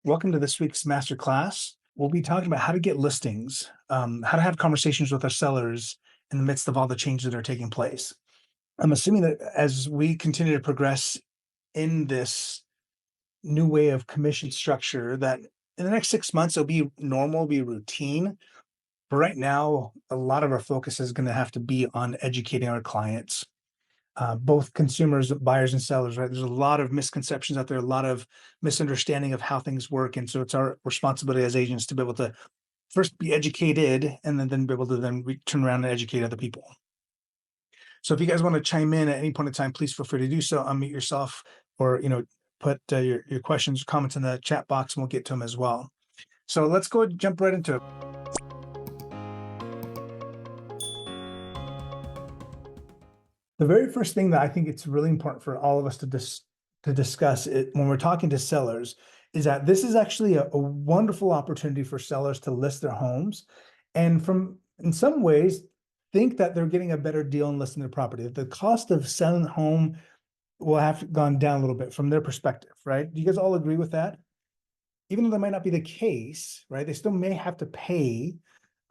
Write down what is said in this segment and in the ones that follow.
Welcome to this week's masterclass. We'll be talking about how to get listings, how to have conversations with our sellers in the midst of all the changes that are taking place. I'm assuming that as we continue to progress in this new way of commission structure, that in the next 6 months, it'll be normal, be routine. But right now, a lot of our focus is going to have to be on educating our clients, both consumers, buyers, and sellers, right? There's a lot of misconceptions out there, a lot of misunderstanding of how things work. And so it's our responsibility as agents to be able to first be educated and then be able to then turn around and educate other people. So if you guys want to chime in at any point in time, please feel free to do so. Unmute yourself or, put your questions, comments in the chat box and we'll get to them as well. So let's go and jump right into it. The very first thing that I think it's really important for all of us to discuss it when we're talking to sellers is that this is actually a wonderful opportunity for sellers to list their homes, and in some ways think that they're getting a better deal in listing their property. That the cost of selling a home will have gone down a little bit from their perspective, right? Do you guys all agree with that? Even though that might not be the case, right? They still may have to pay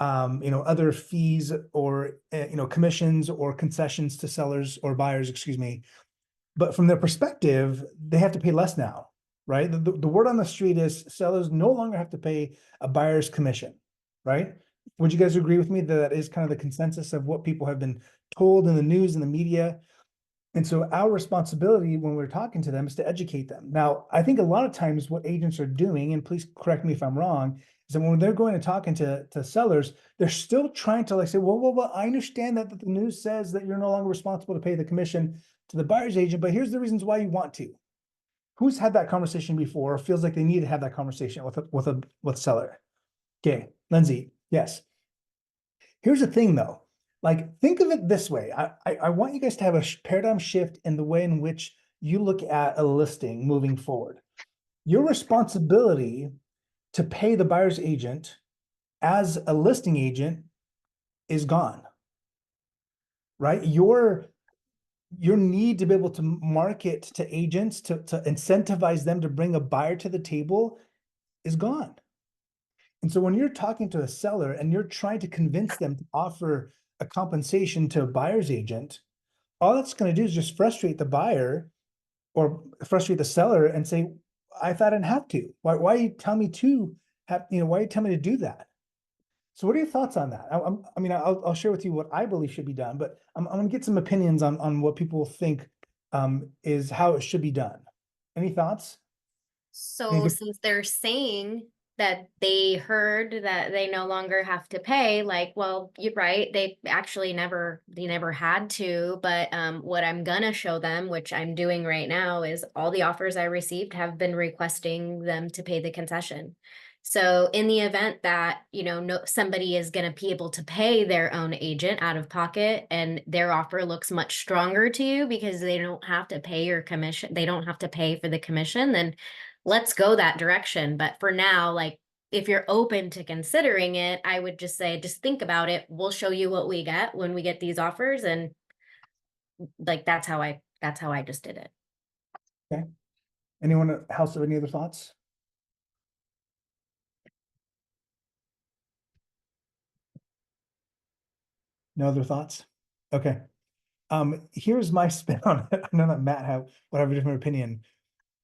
other fees or commissions or concessions to sellers or buyers, excuse me. But from their perspective, they have to pay less now, right? The word on the street is sellers no longer have to pay a buyer's commission, right? Would you guys agree with me that that is kind of the consensus of what people have been told in the news and the media? And so our responsibility when we're talking to them is to educate them. Now, I think a lot of times what agents are doing, and please correct me if I'm wrong, is that when they're going and talking to sellers, they're still trying to say, well, I understand that the news says that you're no longer responsible to pay the commission to the buyer's agent, but here's the reasons why you want to. Who's had that conversation before or feels like they need to have that conversation with seller? Okay, Lindsay, yes. Here's the thing though. Think of it this way. I want you guys to have a paradigm shift in the way in which you look at a listing moving forward. Your responsibility to pay the buyer's agent as a listing agent is gone, right? Your need to be able to market to agents to incentivize them to bring a buyer to the table is gone. And so when you're talking to a seller and you're trying to convince them to offer a compensation to a buyer's agent, all that's going to do is just frustrate the buyer or frustrate the seller and say, I thought I didn't have to. Why you tell me to have, why you tell me to do that? So what are your thoughts on that? I'll share with you what I believe should be done, but I'm going to get some opinions on what people think is how it should be done. Any thoughts? So since they're saying that they heard that they no longer have to pay, like, well, you're right. They never had to. But what I'm gonna show them, which I'm doing right now, is all the offers I received have been requesting them to pay the concession. So in the event that, no, somebody is going to be able to pay their own agent out of pocket and their offer looks much stronger to you because they don't have to pay your commission, they don't have to pay for the commission, then let's go that direction. But for now, like, if you're open to considering it, I would just say, just think about it. We'll show you what we get when we get these offers. And like, that's how I just did it. Okay. Anyone else have any other thoughts? No other thoughts? Okay. Here's my spin on it. I know that Matt would have a different opinion.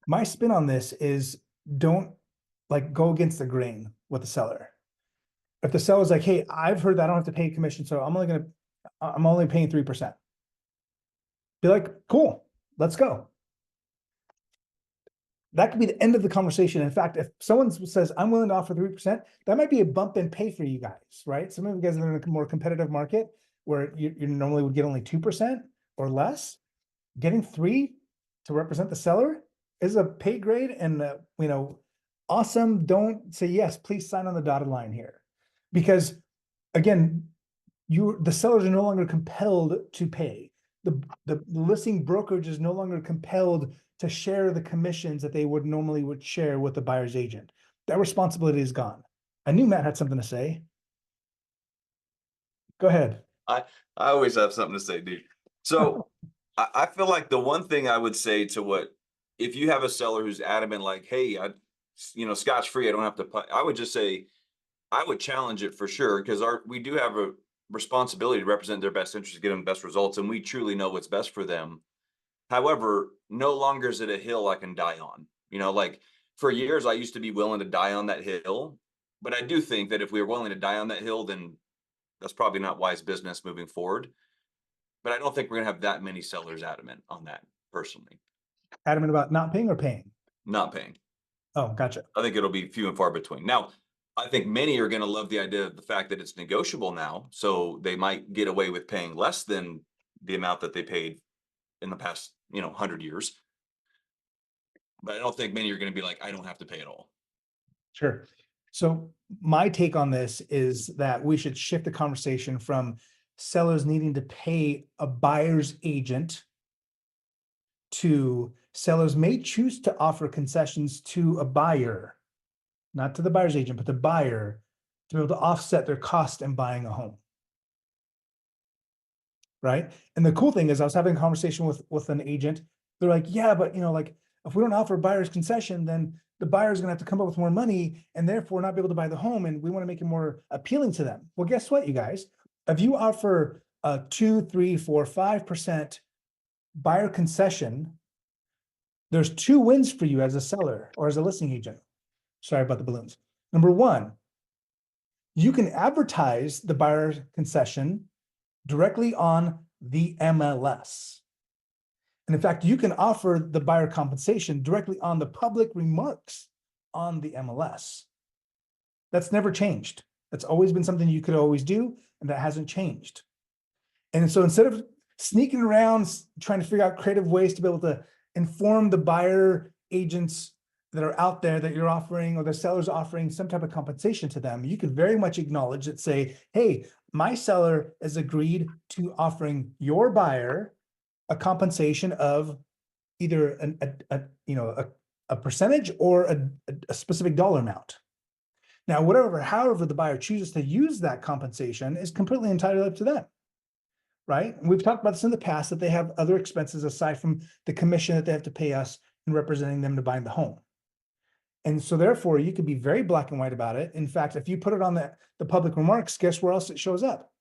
My spin on this is don't go against the grain with the seller. If the seller's like, hey, I've heard that I don't have to pay a commission, so I'm only paying 3%. Be like, cool, let's go. That could be the end of the conversation. In fact, if someone says, I'm willing to offer 3%, that might be a bump in pay for you guys, right? Some of you guys are in a more competitive market where you normally would get only 2% or less. Getting 3 to represent the seller is a pay grade and, awesome. Don't say yes, please sign on the dotted line here. Because again, the sellers are no longer compelled to pay. The listing brokerage is no longer compelled to share the commissions that they would share with the buyer's agent. That responsibility is gone. I knew Matt had something to say. Go ahead. I always have something to say, dude. So I feel like the one thing I would say to if you have a seller who's adamant, like, hey, scotch free. I don't have to pay. I would just say, I would challenge it for sure, because we do have a responsibility to represent their best interest, to get them best results, and we truly know what's best for them. However, no longer is it a hill I can die on. Like for years, I used to be willing to die on that hill, but I do think that if we are willing to die on that hill, then that's probably not wise business moving forward. But I don't think we're gonna have that many sellers adamant on that personally, Adamant about not paying or paying? not paying. Oh, gotcha. I think it'll be few and far between. Now, I think many are gonna love the idea of the fact that it's negotiable now, so they might get away with paying less than the amount that they paid in the past, 100 years. But I don't think many are gonna be like, I don't have to pay at all. Sure. So my take on this is that we should shift the conversation from sellers needing to pay a buyer's agent to sellers may choose to offer concessions to a buyer, not to the buyer's agent, but the buyer, to be able to offset their cost in buying a home. Right? And the cool thing is I was having a conversation with an agent. They're like, yeah, but like if we don't offer buyer's concession, then the buyer's gonna have to come up with more money and therefore not be able to buy the home. And we want to make it more appealing to them. Well, guess what, you guys? If you offer a 2, 3, 4, 5% buyer concession, there's 2 wins for you as a seller or as a listing agent. Sorry about the balloons. Number 1, you can advertise the buyer concession directly on the MLS. And in fact, you can offer the buyer compensation directly on the public remarks on the MLS. That's never changed. That's always been something you could always do, and that hasn't changed. And so instead of sneaking around trying to figure out creative ways to be able to inform the buyer agents that are out there that you're offering, or the seller's offering some type of compensation to them, you could very much acknowledge that, say, hey, my seller has agreed to offering your buyer a compensation of either a percentage or a specific dollar amount. Now, however the buyer chooses to use that compensation is completely entitled up to them. Right? And we've talked about this in the past, that they have other expenses aside from the commission that they have to pay us in representing them to buy the home. And so therefore, you could be very black and white about it. In fact, if you put it on the public remarks, guess where else it shows up?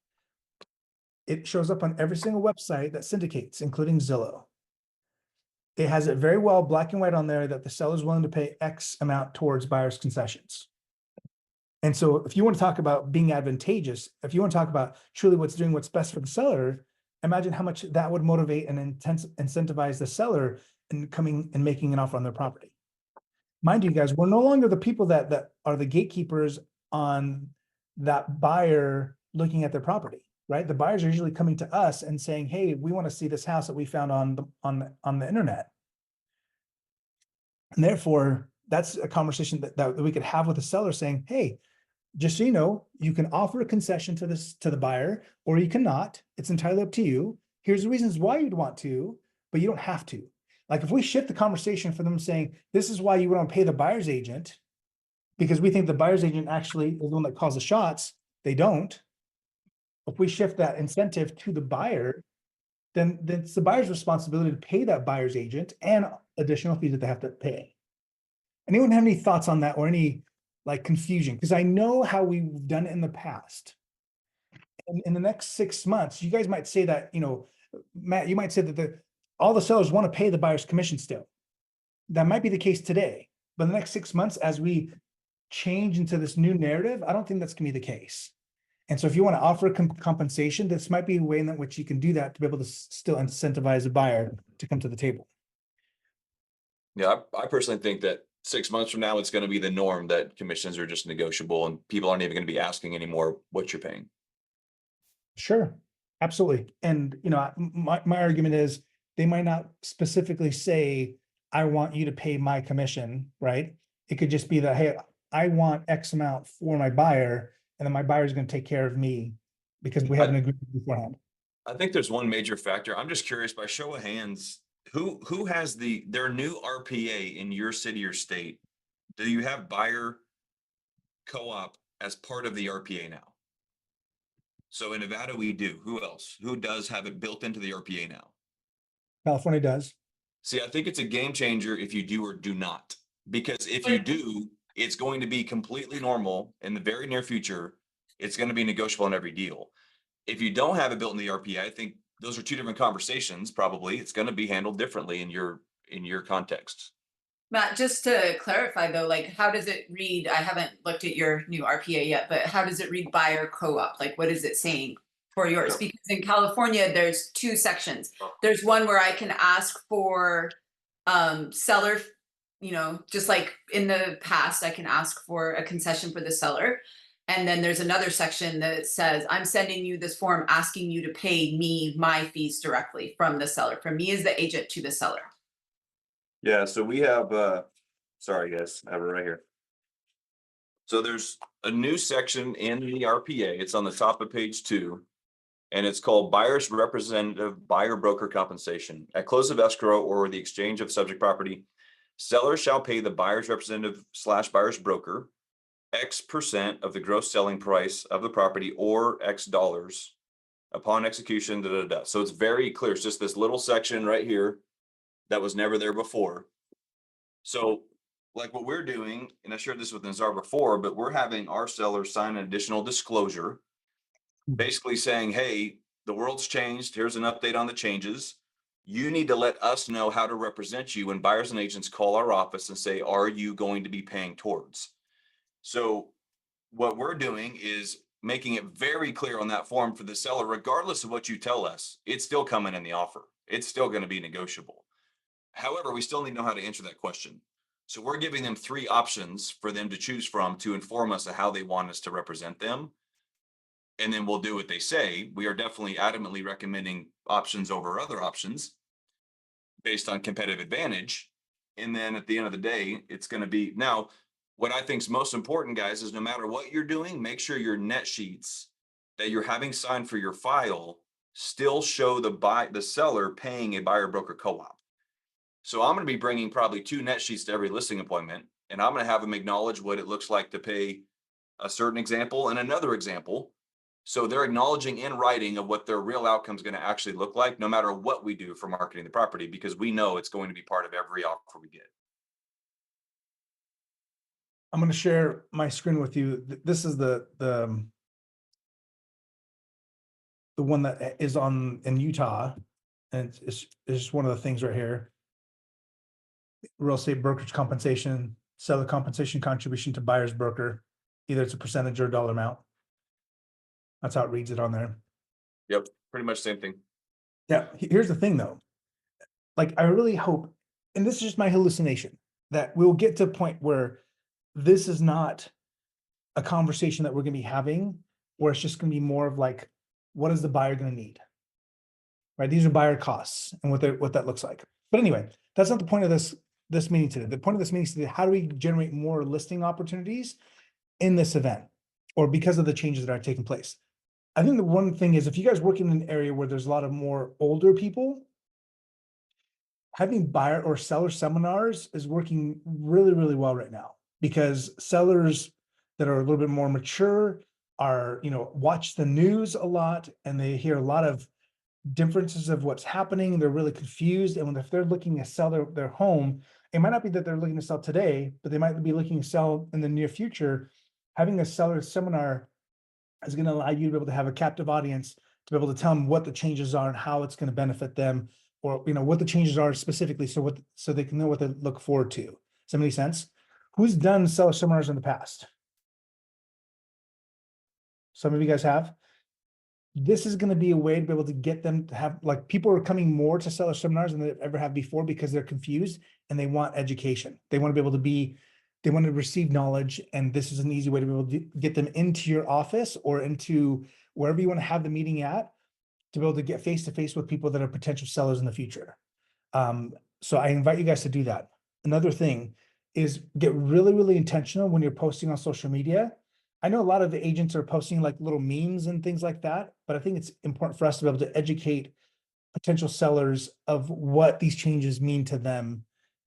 It shows up on every single website that syndicates, including Zillow. It has it very well black and white on there that the seller is willing to pay X amount towards buyer's concessions. And so if you want to talk about being advantageous, if you want to talk about truly what's best for the seller, imagine how much that would motivate and incentivize the seller in coming and making an offer on their property. Mind you guys, we're no longer the people that are the gatekeepers on that buyer looking at their property, right? The buyers are usually coming to us and saying, hey, we want to see this house that we found on the internet. And therefore, that's a conversation that we could have with the seller saying, hey, just so you know, you can offer a concession to the buyer, or you cannot. It's entirely up to you. Here's the reasons why you'd want to, but you don't have to. Like if we shift the conversation for them saying, this is why you want to pay the buyer's agent, because we think the buyer's agent actually is the one that calls the shots. They don't. If we shift that incentive to the buyer, then it's the buyer's responsibility to pay that buyer's agent and additional fees that they have to pay. Anyone have any thoughts on that, or any confusion? Because I know how we've done it in the past. In the next 6 months, you guys might say that, Matt, you might say that all the sellers want to pay the buyer's commission still. That might be the case today, but in the next 6 months, as we change into this new narrative, I don't think that's gonna be the case. And so if you want to offer compensation, this might be a way in which you can do that to be able to still incentivize a buyer to come to the table. Yeah, I personally think that 6 months from now, it's going to be the norm that commissions are just negotiable, and people aren't even going to be asking anymore what you're paying. Sure, absolutely. And my argument is they might not specifically say, I want you to pay my commission, right? It could just be that, hey, I want X amount for my buyer, and then my buyer is going to take care of me because we have an agreement beforehand. I think there's one major factor. I'm just curious, by show of hands, who has their new RPA in your city or state? Do you have buyer co-op as part of the RPA now? So in Nevada, we do. Who else? Who does have it built into the RPA now? California does. See, I think it's a game changer if you do or do not. Because if you do, it's going to be completely normal in the very near future. It's going to be negotiable on every deal. If you don't have it built in the RPA, I think those are two different conversations. Probably it's going to be handled differently in your context. Matt, just to clarify though, like how does it read? I haven't looked at your new RPA yet, but how does it read buyer co-op? Like what is it saying for yours? Yep. Because in California, there's two sections. There's one where I can ask for seller, you know, just like in the past, I can ask for a concession for the seller. And then there's another section that says, I'm sending you this form asking you to pay me my fees directly from the seller, from me as the agent to the seller. Yeah, so we have, sorry guys, I have it right here. So there's a new section in the RPA. It's on the top of page 2. And it's called buyer's representative buyer broker compensation. At close of escrow or the exchange of subject property, seller shall pay the buyer's representative / buyer's broker X% of the gross selling price of the property or X dollars upon execution. So it's very clear. It's just this little section right here that was never there before. So like what we're doing, and I shared this with Nazar before, but we're having our sellers sign an additional disclosure, basically saying, hey, the world's changed. Here's an update on the changes. You need to let us know how to represent you when buyers and agents call our office and say, are you going to be paying towards? So what we're doing is making it very clear on that form for the seller, regardless of what you tell us, it's still coming in the offer. It's still going to be negotiable. However, we still need to know how to answer that question. So we're giving them 3 options for them to choose from to inform us of how they want us to represent them. And then we'll do what they say. We are definitely adamantly recommending options over other options based on competitive advantage. And then at the end of the day, it's going to be, now, what I think is most important, guys, is no matter what you're doing, make sure your net sheets that you're having signed for your file still show the seller paying a buyer broker co-op. So I'm going to be bringing probably 2 net sheets to every listing appointment, and I'm going to have them acknowledge what it looks like to pay a certain example and another example. So they're acknowledging in writing of what their real outcome is going to actually look like, no matter what we do for marketing the property, because we know it's going to be part of every offer we get. I'm going to share my screen with you. This is the one that is in Utah, and it's just one of the things right here. Real estate brokerage compensation, seller compensation contribution to buyer's broker. Either it's a percentage or a dollar amount. That's how it reads it on there. Yep, pretty much same thing. Yeah, here's the thing though. Like, I really hope, and this is just my hallucination, that we'll get to a point where this is not a conversation that we're going to be having, where it's just going to be more of like, what is the buyer going to need? Right? These are buyer costs and what that looks like. But anyway, that's not the point of this meeting today. The point of this meeting is today, how do we generate more listing opportunities in this event, or because of the changes that are taking place? I think the one thing is, if you guys work in an area where there's a lot of more older people, having buyer or seller seminars is working really, really well right now, because sellers that are a little bit more mature are, watch the news a lot, and they hear a lot of differences of what's happening. They're really confused. And if they're looking to sell their home, it might not be that they're looking to sell today, but they might be looking to sell in the near future. Having a seller seminar is going to allow you to be able to have a captive audience, to be able to tell them what the changes are and how it's going to benefit them, or what the changes are specifically, so they can know what to look forward to. Does that make sense? Who's done seller seminars in the past? Some of you guys have. This is going to be a way to be able to get them to have, like, people are coming more to seller seminars than they ever have before, because they're confused and they want education. They want to be able to they want to receive knowledge, and this is an easy way to be able to get them into your office or into wherever you want to have the meeting at, to be able to get face-to-face with people that are potential sellers in the future. So I invite you guys to do that. Another thing is, get really, really intentional when you're posting on social media. I know a lot of the agents are posting like little memes and things like that, but I think it's important for us to be able to educate potential sellers of what these changes mean to them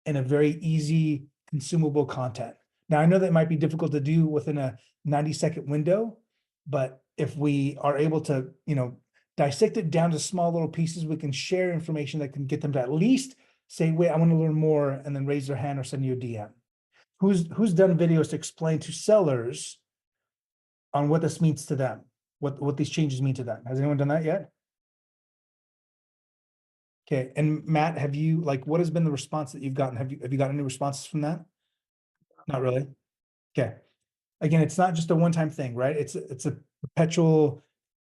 in a very easy, consumable content. Now, I know that might be difficult to do within a 90-second window, but if we are able to, dissect it down to small little pieces, we can share information that can get them to at least say, wait, I want to learn more, and then raise their hand or send you a DM. who's done videos to explain to sellers on what this means to them, what these changes mean to them? Has anyone done that yet? Okay, and Matt, have you, like, what has been the response that you've gotten? Have you gotten any responses from that? Not really. Okay. Again, it's not just a one-time thing, right? It's a perpetual,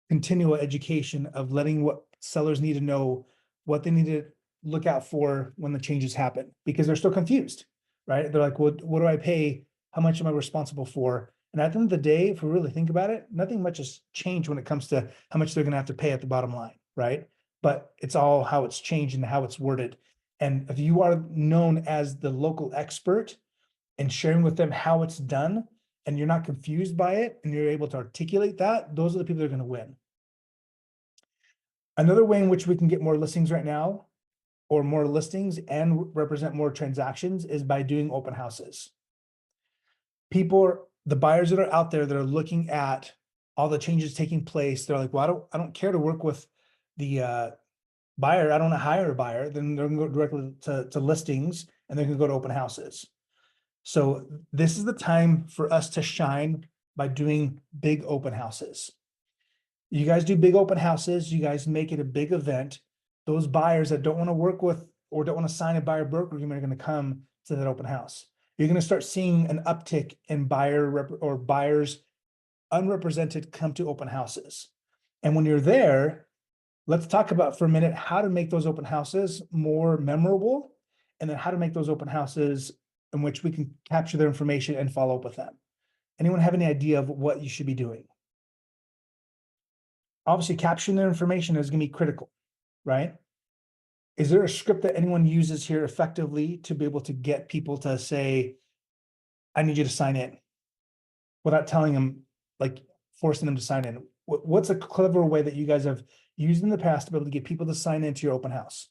continual education of letting what sellers need to know, what they need to look out for when the changes happen, because they're still confused, right? They're like, what do I pay? How much am I responsible for? And at the end of the day, if we really think about it, nothing much has changed when it comes to how much they're gonna have to pay at the bottom line, right? But it's all how it's changed and how it's worded. And if you are known as the local expert and sharing with them how it's done, and you're not confused by it, and you're able to articulate that, those are the people that are gonna win. Another way in which we can get more listings right now, or more listings and represent more transactions, is by doing open houses. The buyers that are out there that are looking at all the changes taking place, they're like, well, I don't care to work with the buyer. I don't want to hire a buyer. Then they're gonna go directly to listings, and they're gonna go to open houses. So this is the time for us to shine by doing big open houses. You guys do big open houses, you guys make it a big event. Those buyers that don't want to work with or don't want to sign a buyer broker agreement are going to come to that open house. You're going to start seeing an uptick in buyers unrepresented come to open houses. And when you're there, let's talk about for a minute how to make those open houses more memorable, and then how to make those open houses in which we can capture their information and follow up with them. Anyone have any idea of what you should be doing? Obviously, capturing their information is going to be critical, right? Is there a script that anyone uses here effectively to be able to get people to say, I need you to sign in, without telling them, like forcing them to sign in? What's a clever way that you guys have used in the past to be able to get people to sign into your open house?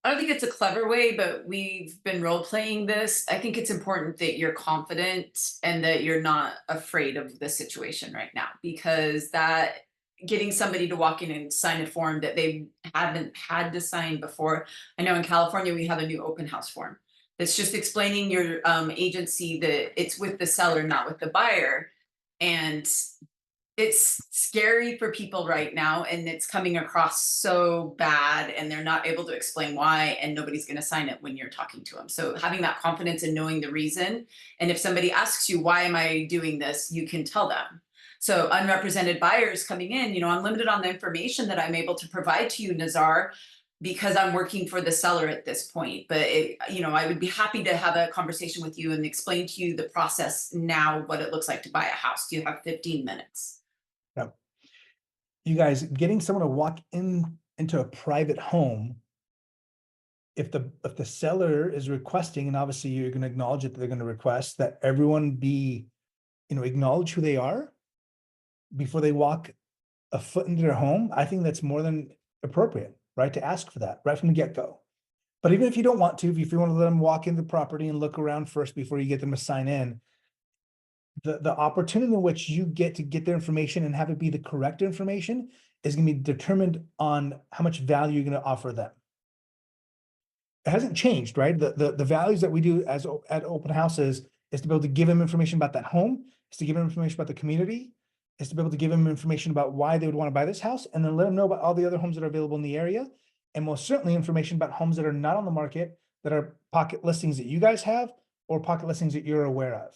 I don't think it's a clever way, but we've been role playing this. I think it's important that you're confident and that you're not afraid of the situation right now, because that getting somebody to walk in and sign a form that they haven't had to sign before. I know in California, we have a new open house form that's just explaining your agency that it's with the seller, not with the buyer. And it's scary for people right now, and it's coming across so bad, and they're not able to explain why, and nobody's going to sign it when you're talking to them. So having that confidence and knowing the reason, and if somebody asks you, why am I doing this, you can tell them. So unrepresented buyers coming in, you know, I'm limited on the information that I'm able to provide to you, Nazar, because I'm working for the seller at this point. But you know, I would be happy to have a conversation with you and explain to you the process now, what it looks like to buy a house. Do you have 15 minutes? Yeah. You guys, getting someone to walk into a private home, if the seller is requesting, and obviously you're going to acknowledge it, that they're going to request that everyone be, acknowledge who they are before they walk a foot into their home, I think that's more than appropriate, right? To ask for that right from the get-go. But even if you don't want to, if you want to let them walk into the property and look around first before you get them to sign in, the opportunity in which you get to get their information and have it be the correct information is going to be determined on how much value you're going to offer them. It hasn't changed, right? The values that we do at open houses is to be able to give them information about that home, is to give them information about the community, is to be able to give them information about why they would want to buy this house, and then let them know about all the other homes that are available in the area, and most certainly information about homes that are not on the market, that are pocket listings that you guys have, or pocket listings that you're aware of.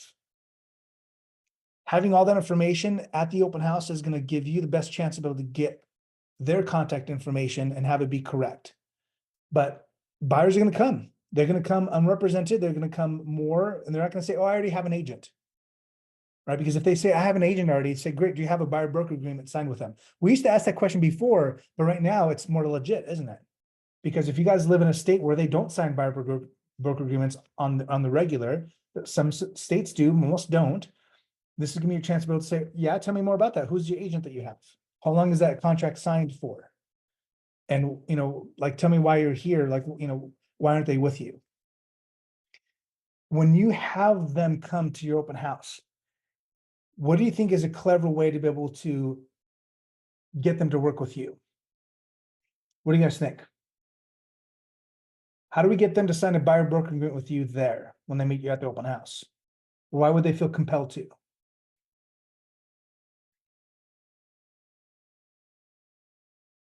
Having all that information at the open house is going to give you the best chance to be able to get their contact information and have it be correct. But buyers are going to come. They're going to come unrepresented. They're going to come more, and they're not going to say, oh, I already have an agent. Right? Because if they say, I have an agent already, say, great, do you have a buyer broker agreement signed with them? We used to ask that question before, but right now it's more legit, isn't it? Because if you guys live in a state where they don't sign buyer broker agreements on the regular, some states do, most don't. This is gonna be your chance to be able to say, yeah, tell me more about that. Who's your agent that you have? How long is that contract signed for? And, like, tell me why you're here. Like, why aren't they with you? When you have them come to your open house, what do you think is a clever way to be able to get them to work with you? What do you guys think? How do we get them to sign a buyer broker agreement with you there when they meet you at the open house? Why would they feel compelled to?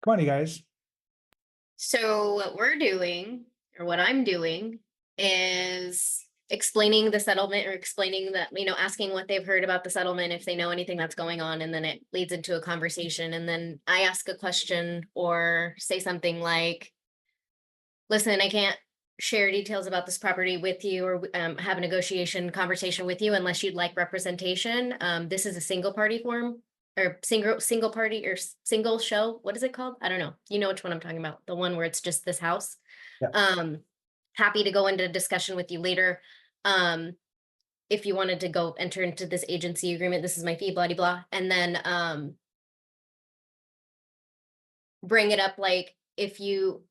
Come on, you guys. So what we're doing, or what I'm doing, is explaining the settlement, or explaining that, asking what they've heard about the settlement, if they know anything that's going on, and then it leads into a conversation, and then I ask a question or say something like, listen, I can't share details about this property with you, or have a negotiation conversation with you unless you'd like representation. This is a single party form, or single party, or single show. What is it called? I don't know. You know which one I'm talking about. The one where it's just this house. Yeah. Happy to go into discussion with you later. If you wanted to go enter into this agency agreement, this is my fee, blah, blah, blah. And then bring it up, like, if you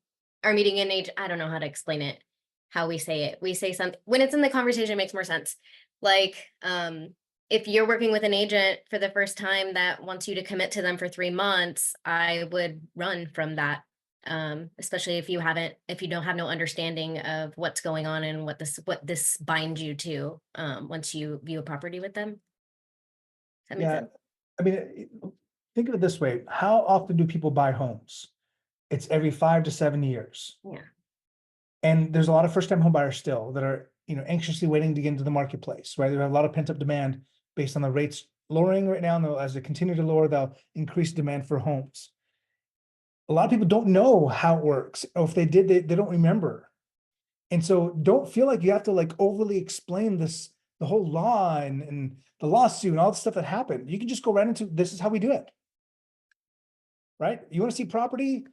are meeting an age, I don't know how to explain it, how we say it. We say something, when it's in the conversation, it makes more sense. Like, if you're working with an agent for the first time that wants you to commit to them for 3 months, I would run from that. Especially if you don't have no understanding of what's going on and what this binds you to, once you view a property with them. Does that make Yeah. sense? I mean, think of it this way. How often do people buy homes? It's every 5 to 7 years. Yeah. And there's a lot of first-time home buyers still that are, anxiously waiting to get into the marketplace, right? They have a lot of pent-up demand based on the rates lowering right now. And as they continue to lower, they'll increase demand for homes. A lot of people don't know how it works, or if they did, they don't remember. And so don't feel like you have to like overly explain the whole law and the lawsuit and all the stuff that happened. You can just go right into, this is how we do it. Right? You want to see property?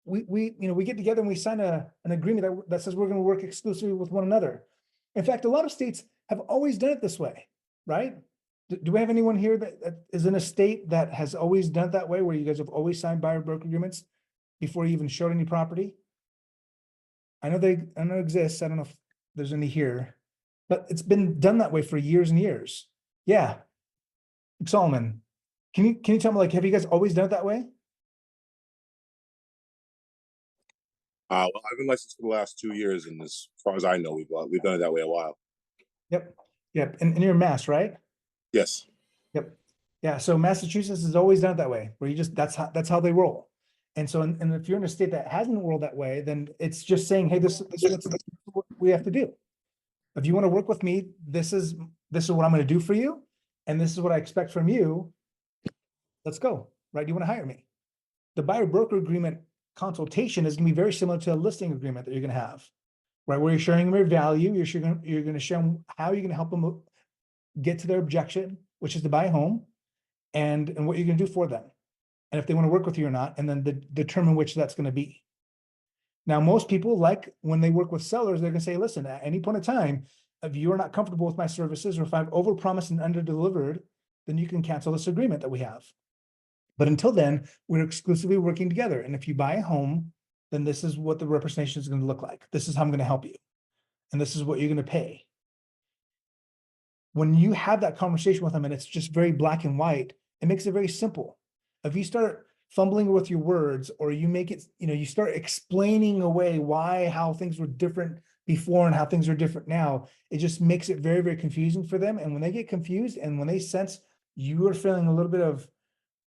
We get together and we sign an agreement that says we're going to work exclusively with one another. In fact, a lot of states have always done it this way, right? Do we have anyone here that is in a state that has always done it that way, where you guys have always signed buyer broker agreements before you even showed any property? I know it exists. I don't know if there's any here, but it's been done that way for years and years. Yeah. Solomon, can you tell me, like, have you guys always done it that way? Well, I've been licensed for the last 2 years, and as far as I know, we've done it that way a while. Yep. And you're in Mass, right? Yes. Yep. Yeah. So Massachusetts has always done it that way, where you just, that's how they roll. And so, and if you're in a state that hasn't rolled that way, then it's just saying, hey, this is what we have to do. If you want to work with me, this is what I'm going to do for you, and this is what I expect from you. Let's go. Right? You want to hire me? The buyer broker agreement consultation is going to be very similar to a listing agreement that you're going to have, right? Where you're sharing their value, you're going to show them how you're going to help them get to their objection, which is to buy a home, and what you're going to do for them, and if they want to work with you or not, and then determine which that's going to be. Now, most people, like when they work with sellers, they're going to say, listen, at any point in time, if you are not comfortable with my services, or if I've overpromised and underdelivered, then you can cancel this agreement that we have. But until then, we're exclusively working together. And if you buy a home, then this is what the representation is going to look like. This is how I'm going to help you. And this is what you're going to pay. When you have that conversation with them and it's just very black and white, it makes it very simple. If you start fumbling with your words, or you make it, you start explaining away how things were different before and how things are different now, it just makes it very, very confusing for them. And when they get confused, and when they sense you are feeling a little bit of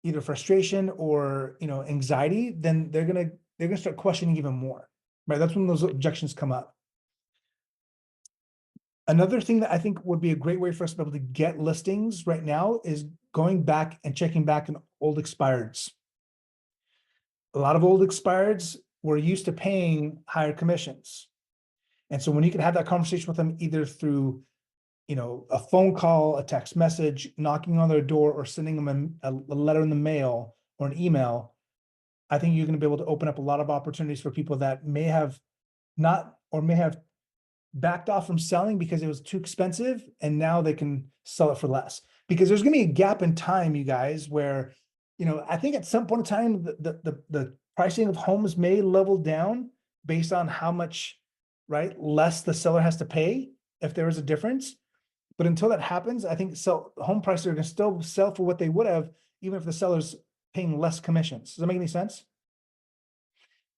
either frustration or anxiety, then they're gonna start questioning even more. Right? That's when those objections come up. Another thing that I think would be a great way for us to be able to get listings right now is going back and checking back on old expireds. A lot of old expireds were used to paying higher commissions. And so when you can have that conversation with them, either through a phone call, a text message, knocking on their door, or sending them a letter in the mail or an email, I think you're going to be able to open up a lot of opportunities for people that may have backed off from selling because it was too expensive, and now they can sell it for less. Because there's going to be a gap in time, you guys, where, I think at some point in time, the pricing of homes may level down based on how much, right, less the seller has to pay, if there is a difference. But until that happens, I think home prices are going to still sell for what they would have, even if the seller's paying less commissions. Does that make any sense?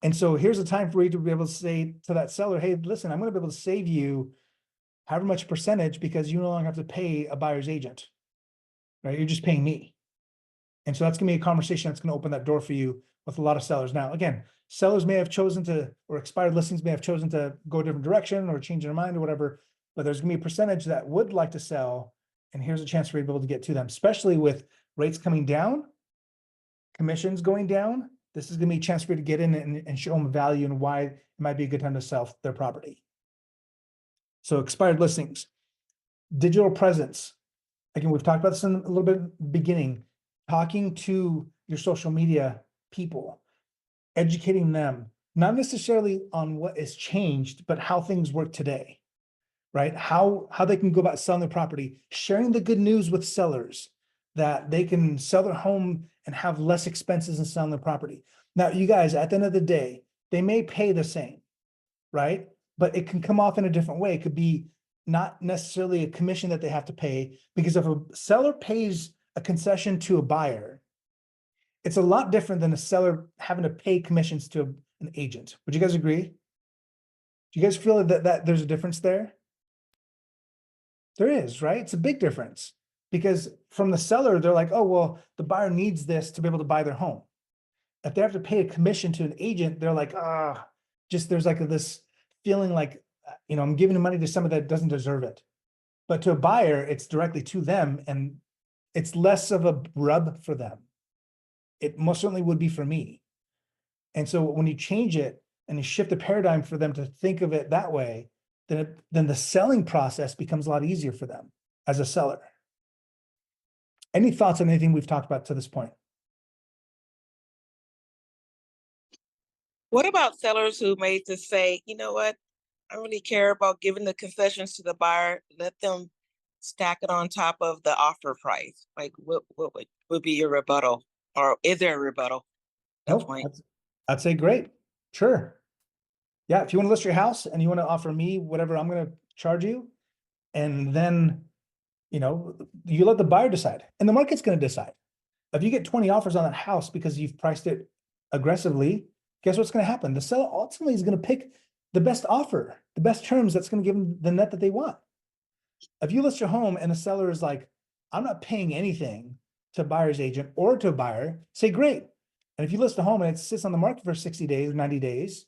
And so here's a time for you to be able to say to that seller, hey, listen, I'm going to be able to save you however much percentage because you no longer have to pay a buyer's agent, right? You're just paying me. And so that's gonna be a conversation that's gonna open that door for you with a lot of sellers. Now, again, sellers may have chosen to, or expired listings may have chosen to go a different direction or change their mind or whatever, but there's gonna be a percentage that would like to sell. And here's a chance for you to be able to get to them, especially with rates coming down, commissions going down. This is gonna be a chance for you to get in and show them value and why it might be a good time to sell their property. So expired listings, digital presence. Again, we've talked about this in a little bit beginning, talking to your social media people, educating them, not necessarily on what has changed, but how things work today, right? How they can go about selling their property, sharing the good news with sellers that they can sell their home and have less expenses in selling their property. Now, you guys, at the end of the day, they may pay the same, right? But it can come off in a different way. It could be not necessarily a commission that they have to pay, because if a seller pays a concession to a buyer, it's a lot different than a seller having to pay commissions to an agent. Would you guys agree? Do you guys feel that there's a difference there? There is, right? It's a big difference, because from the seller, they're like, oh, well, the buyer needs this to be able to buy their home. If they have to pay a commission to an agent, they're like, just there's like this feeling like, I'm giving money to somebody that doesn't deserve it. But to a buyer, it's directly to them, and it's less of a rub for them. It most certainly would be for me. And so when you change it and you shift the paradigm for them to think of it that way, then the selling process becomes a lot easier for them as a seller. Any thoughts on anything we've talked about to this point? What about sellers who may just say, you know what, I don't really care about giving the concessions to the buyer. Let them stack it on top of the offer price. Like, what would be your rebuttal, or is there a rebuttal at that Nope, point? I'd say great, sure. Yeah, if you want to list your house and you want to offer me whatever I'm going to charge you, and then, you let the buyer decide, and the market's going to decide. If you get 20 offers on that house because you've priced it aggressively, guess what's going to happen? The seller ultimately is going to pick the best offer, the best terms that's going to give them the net that they want. If you list your home and the seller is like, I'm not paying anything to a buyer's agent or to a buyer, say great. And if you list a home and it sits on the market for 60 days, 90 days,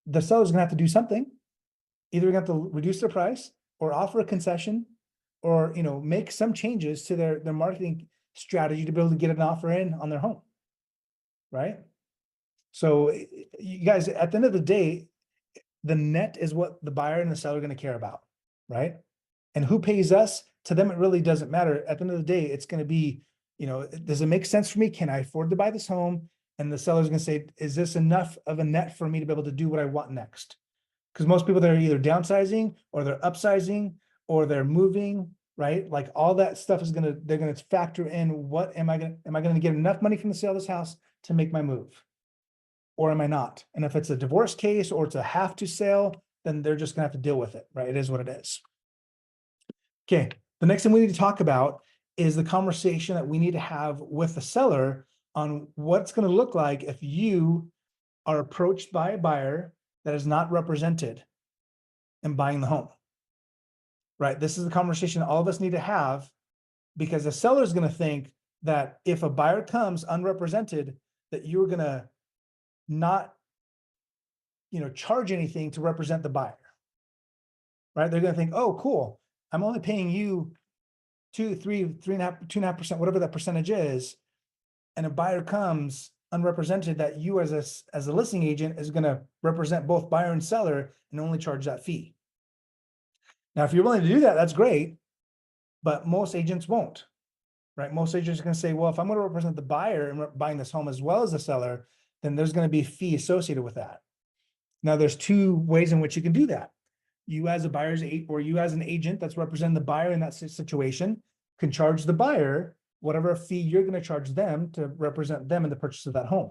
the seller's gonna have to do something. Either gonna have to reduce their price or offer a concession, or make some changes to their marketing strategy to be able to get an offer in on their home. Right? So you guys, at the end of the day, the net is what the buyer and the seller are going to care about, right? And who pays us, to them, it really doesn't matter. At the end of the day, it's going to be, does it make sense for me? Can I afford to buy this home? And the seller's going to say, is this enough of a net for me to be able to do what I want next? Because most people, they're either downsizing or they're upsizing or they're moving, right? Like all that stuff is they're going to factor in, what am I going to get enough money from the sale of this house to make my move? Or am I not? And if it's a divorce case or it's a have to sell, then they're just gonna have to deal with it, right? It is what it is. Okay, the next thing we need to talk about is the conversation that we need to have with the seller on what's gonna look like if you are approached by a buyer that is not represented in buying the home, right? This is the conversation all of us need to have, because the seller is gonna think that if a buyer comes unrepresented, that you're gonna not charge anything to represent the buyer, right? They're going to think, oh, cool, I'm only paying you 2.5%, whatever that percentage is, and a buyer comes unrepresented, that you as a listing agent is going to represent both buyer and seller and only charge that fee. Now, if you're willing to do that, that's great, but most agents won't, right? Most agents are going to say, well, if I'm going to represent the buyer and buying this home as well as the seller, then there's going to be a fee associated with that. Now, there's two ways in which you can do that. You as a buyer's agent, or you as an agent that's representing the buyer in that situation, can charge the buyer whatever fee you're going to charge them to represent them in the purchase of that home.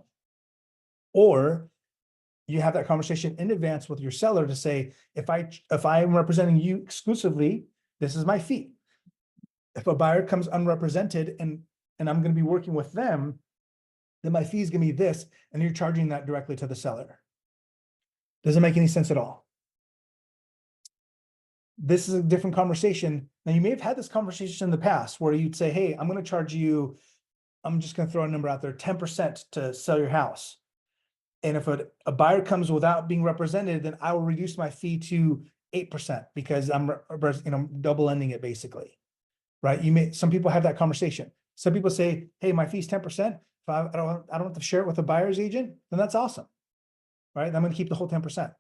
Or you have that conversation in advance with your seller to say, if I am representing you exclusively, this is my fee. If a buyer comes unrepresented and I'm going to be working with them, then my fee is gonna be this, and you're charging that directly to the seller. Doesn't make any sense at all. This is a different conversation. Now, you may have had this conversation in the past where you'd say, hey, I'm gonna charge you, I'm just gonna throw a number out there, 10% to sell your house. And if a buyer comes without being represented, then I will reduce my fee to 8% because I'm, double ending it basically. Right? Some people have that conversation. Some people say, hey, my fee's 10%. If I don't have to share it with a buyer's agent, then that's awesome. Right? I'm gonna keep the whole 10%.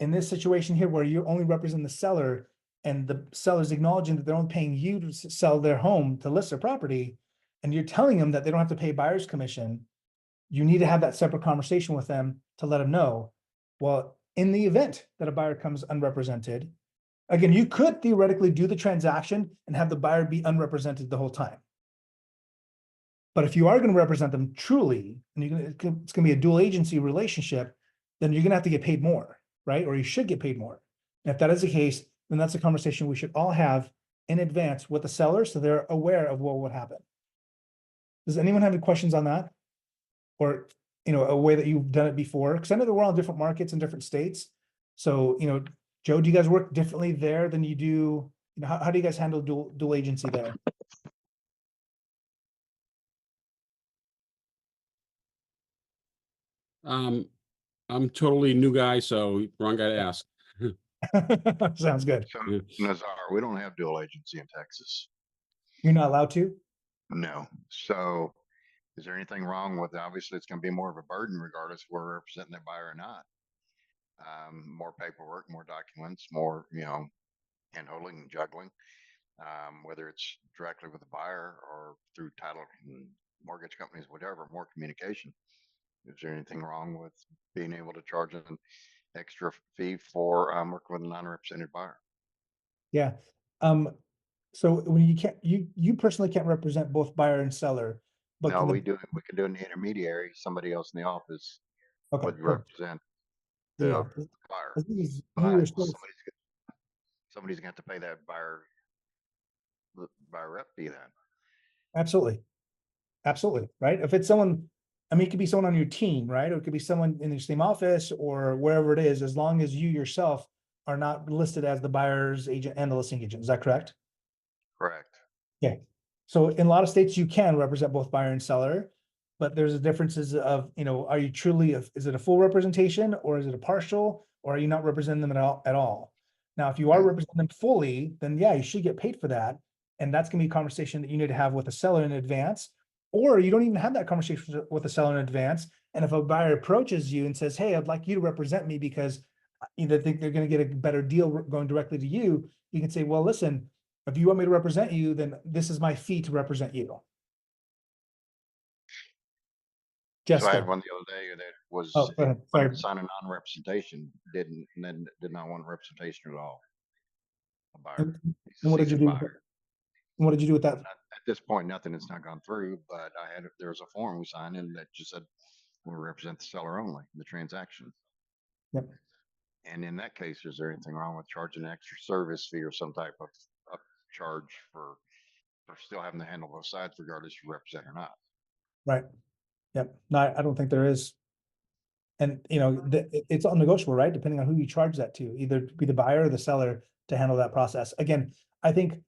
In this situation here where you only represent the seller and the seller's acknowledging that they're only paying you to sell their home, to list their property, and you're telling them that they don't have to pay buyer's commission, you need to have that separate conversation with them to let them know, well, in the event that a buyer comes unrepresented, again, you could theoretically do the transaction and have the buyer be unrepresented the whole time. But if you are going to represent them truly, and it's going to be a dual agency relationship, then you're going to have to get paid more, right? Or you should get paid more. And if that is the case, then that's a conversation we should all have in advance with the seller so they're aware of what would happen. Does anyone have any questions on that? Or, a way that you've done it before? Because I know that we're all in different markets in different states. So, Joe, do you guys work differently there than you do? How do you guys handle dual agency there? I'm totally new guy, so wrong guy to ask. Sounds good. So, Yeah. Nazar, we don't have dual agency in Texas. You're not allowed to? No. So is there anything wrong with, obviously it's going to be more of a burden regardless if we're representing that buyer or not. More paperwork, more documents, more, hand holding and juggling, whether it's directly with the buyer or through title and mortgage companies, whatever, more communication. Is there anything wrong with being able to charge an extra fee for working with a non-represented buyer? Yeah. So when you personally can't represent both buyer and seller, but No, can we can do an intermediary. Somebody else in the office okay, would perfect. represent Yeah. the buyer. As long as But you yourself, somebody's gonna have to pay that buyer, the buyer rep fee then. absolutely. Absolutely, right? If it's someone, it could be someone on your team, right? Or it could be someone in the same office or wherever it is, as long as you yourself are not listed as the buyer's agent and the listing agent. Is that correct? Correct. Yeah. So in a lot of states, you can represent both buyer and seller, but there's a differences of, are you truly, is it a full representation or is it a partial, or are you not representing them at all? Now, if you are Okay. representing them fully, then yeah, you should get paid for that. And that's gonna be a conversation that you need to have with the seller in advance, or you don't even have that conversation with the seller in advance. And if a buyer approaches you and says, hey, I'd like you to represent me because they think they're gonna get a better deal going directly to you, you can say, well, listen, if you want me to represent you, then this is my fee to represent you. So I had Jessica. one the other day that was Oh, go ahead. wanted Sorry. to sign a non-representation, did not want representation at all. A buyer. And He's a what did you seasoned do? buyer. What did you do with that? At this point, nothing has not gone through, but there was a form we signed in that just said we'll represent the seller only, the transaction. Yep. And in that case, is there anything wrong with charging an extra service fee or some type of charge for still having to handle both sides regardless if you represent or not? Right. Yep. No, I don't think there is. And it's all negotiable, right? Depending on who you charge that to, either be the buyer or the seller to handle that process. Again, I think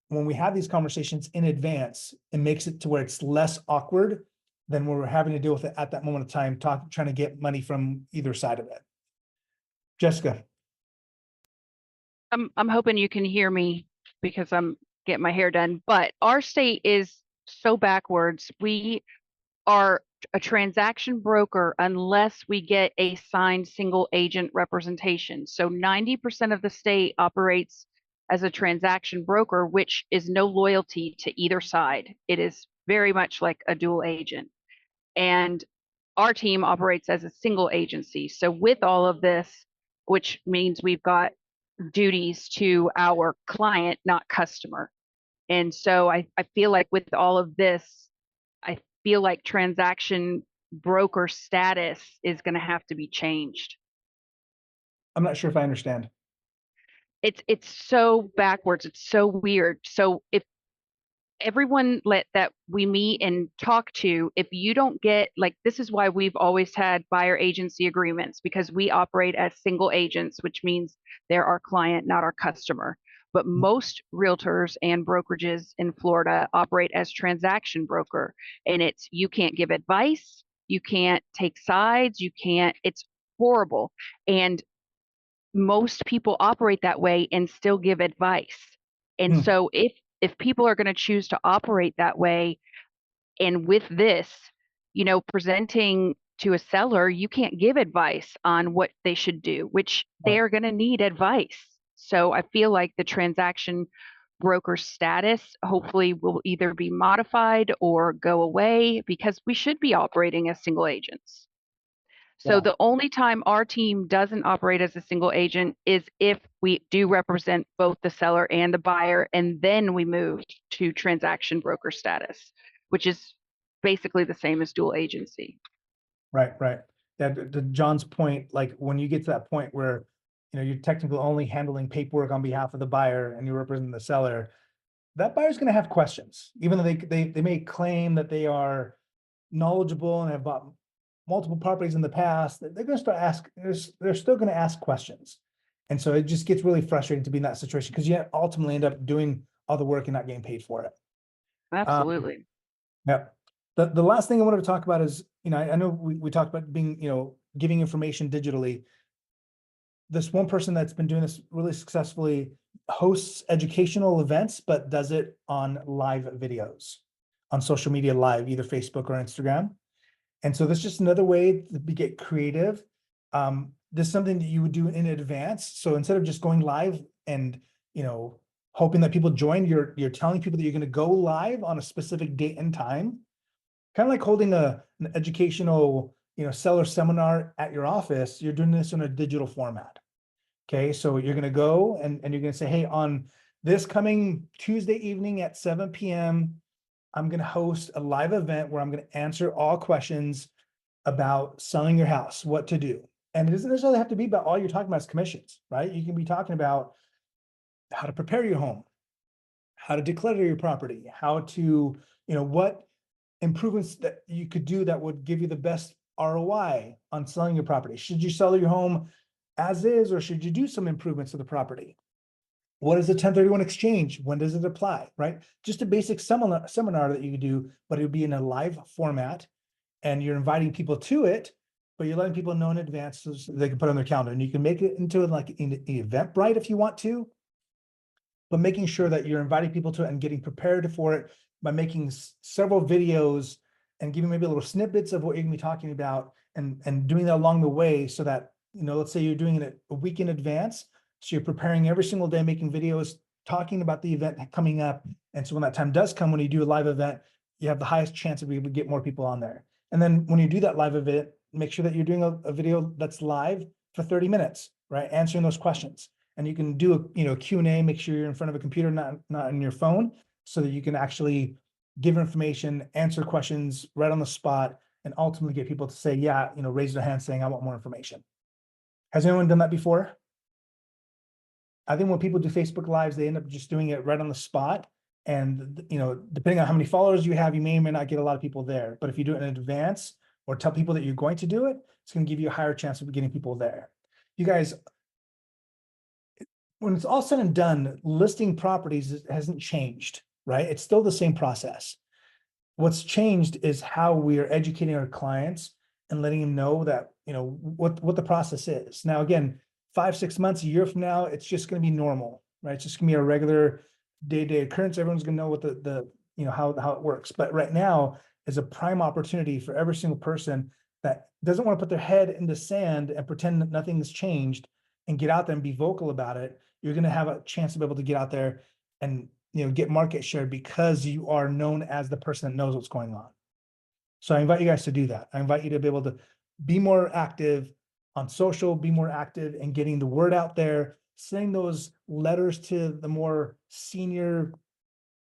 when we have these conversations in advance, it makes it to where it's less awkward than when we're having to deal with it at that moment of time, trying to get money from either side of it. Jessica. I'm hoping you can hear me because I'm getting my hair done, but our state is so backwards. We are a transaction broker unless we get a signed single agent representation. So 90% of the state operates as a transaction broker, which is no loyalty to either side. It is very much like a dual agent. And our team operates as a single agency. So with all of this, which means we've got duties to our client, not customer. And so I feel like with all of this, I feel like transaction broker status is going to have to be changed. I'm not sure if I understand. It's so backwards. It's so weird. So if everyone that we meet and talk to, if you don't get, like, this is why we've always had buyer agency agreements, because we operate as single agents, which means they're our client, not our customer. But most realtors and brokerages in Florida operate as transaction broker, and it's, you can't give advice, you can't take sides, you can't, it's horrible. And most people operate that way and still give advice. And Hmm. so if people are going to choose to operate that way, and with this, presenting to a seller, you can't give advice on what they should do, which they are going to need advice. So I feel like the transaction broker status hopefully will either be modified or go away, because we should be operating as single agents. So Yeah. the only time our team doesn't operate as a single agent is if we do represent both the seller and the buyer, and then we move to transaction broker status, which is basically the same as dual agency. Right, right. Yeah, to John's point, like when you get to that point where, you're technically only handling paperwork on behalf of the buyer and you represent the seller, that buyer's gonna have questions, even though they may claim that they are knowledgeable and have bought multiple properties in the past. They're gonna start they're still gonna ask questions. And so it just gets really frustrating to be in that situation, because you ultimately end up doing all the work and not getting paid for it. Absolutely. Yeah. The last thing I wanted to talk about is, I know we talked about being, giving information digitally. This one person that's been doing this really successfully hosts educational events, but does it on live videos on social media live, either Facebook or Instagram. And so that's just another way to get creative. This is something that you would do in advance. So instead of just going live and, hoping that people join, you're telling people that you're going to go live on a specific date and time. Kind of like holding an educational, seller seminar at your office. You're doing this in a digital format. Okay, so you're going to go and you're going to say, hey, on this coming Tuesday evening at 7 p.m., I'm going to host a live event where I'm going to answer all questions about selling your house, what to do. And it doesn't necessarily have to be about all you're talking about is commissions, right? You can be talking about how to prepare your home, how to declare your property, how to, what improvements that you could do that would give you the best ROI on selling your property. Should you sell your home as is, or should you do some improvements to the property? What is the 1031 exchange? When does it apply, right? Just a basic seminar that you could do, but it would be in a live format, and you're inviting people to it, but you're letting people know in advance so they can put it on their calendar. And you can make it into like an Eventbrite if you want to, but making sure that you're inviting people to it and getting prepared for it by making several videos and giving maybe little snippets of what you're gonna be talking about, and doing that along the way, so that, let's say you're doing it a week in advance. So you're preparing every single day, making videos, talking about the event coming up. And so when that time does come, when you do a live event, you have the highest chance of being able to get more people on there. And then when you do that live event, make sure that you're doing a video that's live for 30 minutes, right? Answering those questions. And you can do a Q&A, make sure you're in front of a computer, not on your phone, so that you can actually give information, answer questions right on the spot, and ultimately get people to say, yeah, raise their hand saying, I want more information. Has anyone done that before? I think when people do Facebook Lives, they end up just doing it right on the spot. And, depending on how many followers you have, you may or may not get a lot of people there. But if you do it in advance or tell people that you're going to do it, it's going to give you a higher chance of getting people there. You guys, when it's all said and done, listing properties hasn't changed, right? It's still the same process. What's changed is how we are educating our clients and letting them know that, what the process is. Now, again, 5-6 months, a year from now, it's just going to be normal, right? It's just going to be a regular day-to-day occurrence. Everyone's going to know what how it works. But right now is a prime opportunity for every single person that doesn't want to put their head in the sand and pretend that nothing's changed, and get out there and be vocal about it. You're going to have a chance to be able to get out there and, get market share, because you are known as the person that knows what's going on. So I invite you guys to do that. I invite you to be able to be more active on social, be more active in getting the word out there, sending those letters to the more senior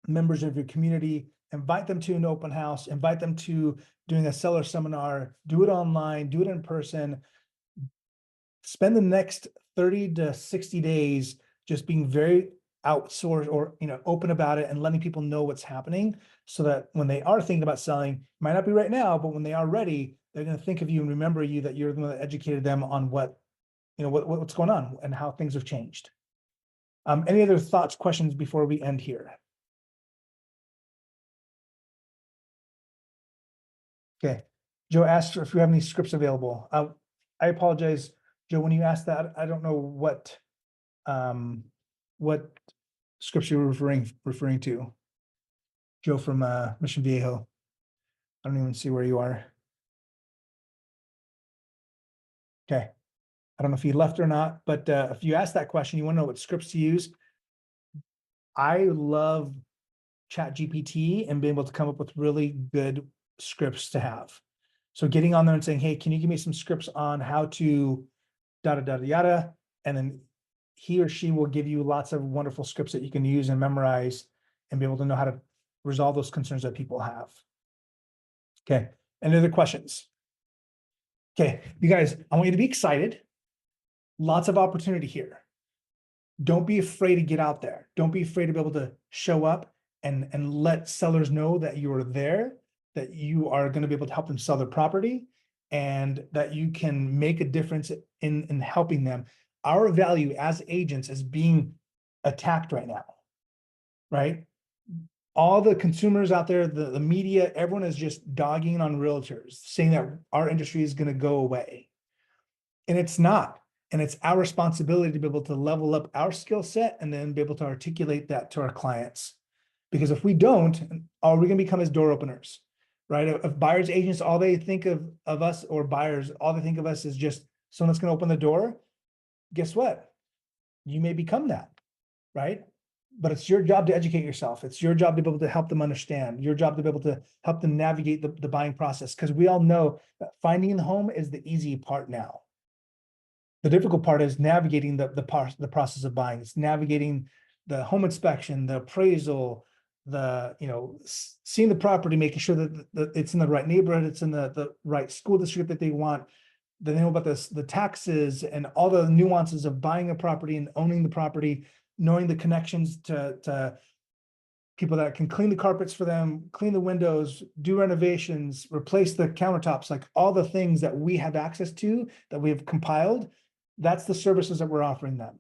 members of your community, invite them to an open house, invite them to doing a seller seminar, do it online, do it in person. Spend the next 30 to 60 days just being very outsource or, open about it and letting people know what's happening so that when they are thinking about selling, might not be right now, but when they are ready, they're going to think of you and remember you, that you're the one that educated them on what's going on and how things have changed. Any other thoughts, questions before we end here? Okay. Joe asked if we have any scripts available. I apologize, Joe, when you asked that, I don't know what scripts you're referring to. Joe from Mission Viejo. I don't even see where you are. Okay. I don't know if you left or not, but if you ask that question, you want to know what scripts to use. I love ChatGPT and being able to come up with really good scripts to have. So getting on there and saying, hey, can you give me some scripts on how to yada, and then he or she will give you lots of wonderful scripts that you can use and memorize and be able to know how to resolve those concerns that people have. Okay, any other questions? Okay, you guys, I want you to be excited. Lots of opportunity here. Don't be afraid to get out there. Don't be afraid to be able to show up and let sellers know that you are there, that you are going to be able to help them sell their property, and that you can make a difference in helping them. Our value as agents is being attacked right now, right? All the consumers out there, the media, everyone is just dogging on realtors, saying that our industry is going to go away. And it's not. And it's our responsibility to be able to level up our skill set and then be able to articulate that to our clients. Because if we don't, are we going to become as door openers, right? If buyers agents, all they think of us, or buyers, all they think of us is just someone that's going to open the door, guess what? You may become that, right? But it's your job to educate yourself. It's your job to be able to help them understand, your job to be able to help them navigate the buying process. Because we all know that finding the home is the easy part now. The difficult part is navigating the process of buying. It's navigating the home inspection, the appraisal, seeing the property, making sure that it's in the right neighborhood, it's in the right school district that they want. Then they know about the taxes and all the nuances of buying a property and owning the property, knowing the connections to people that can clean the carpets for them, clean the windows, do renovations, replace the countertops, like all the things that we have access to, that we have compiled. That's the services that we're offering them,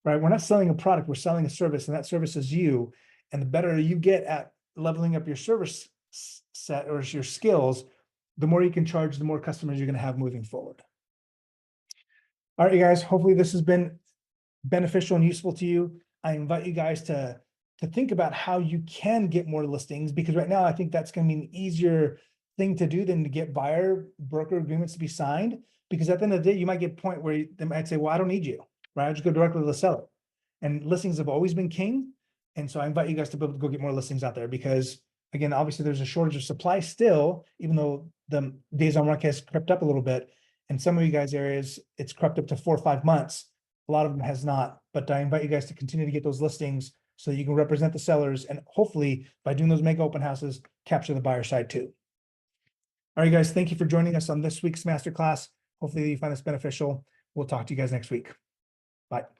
right? We're not selling a product, we're selling a service, and that service is you. And the better you get at leveling up your service set or your skills, the more you can charge, the more customers you're going to have moving forward. All right, you guys, hopefully this has been beneficial and useful to you. I invite you guys to think about how you can get more listings, because right now I think that's going to be an easier thing to do than to get buyer broker agreements to be signed. Because at the end of the day, you might get a point where they might say, well, I don't need you, right? I'll just go directly to the seller. And listings have always been king. And so I invite you guys to be able to go get more listings out there, because again, obviously there's a shortage of supply still, even though the days on market has crept up a little bit. In some of you guys' areas, it's crept up to 4 or 5 months. A lot of them has not, but I invite you guys to continue to get those listings so that you can represent the sellers, and hopefully by doing those mega open houses, capture the buyer side too. All right, guys, thank you for joining us on this week's masterclass. Hopefully you find this beneficial. We'll talk to you guys next week. Bye.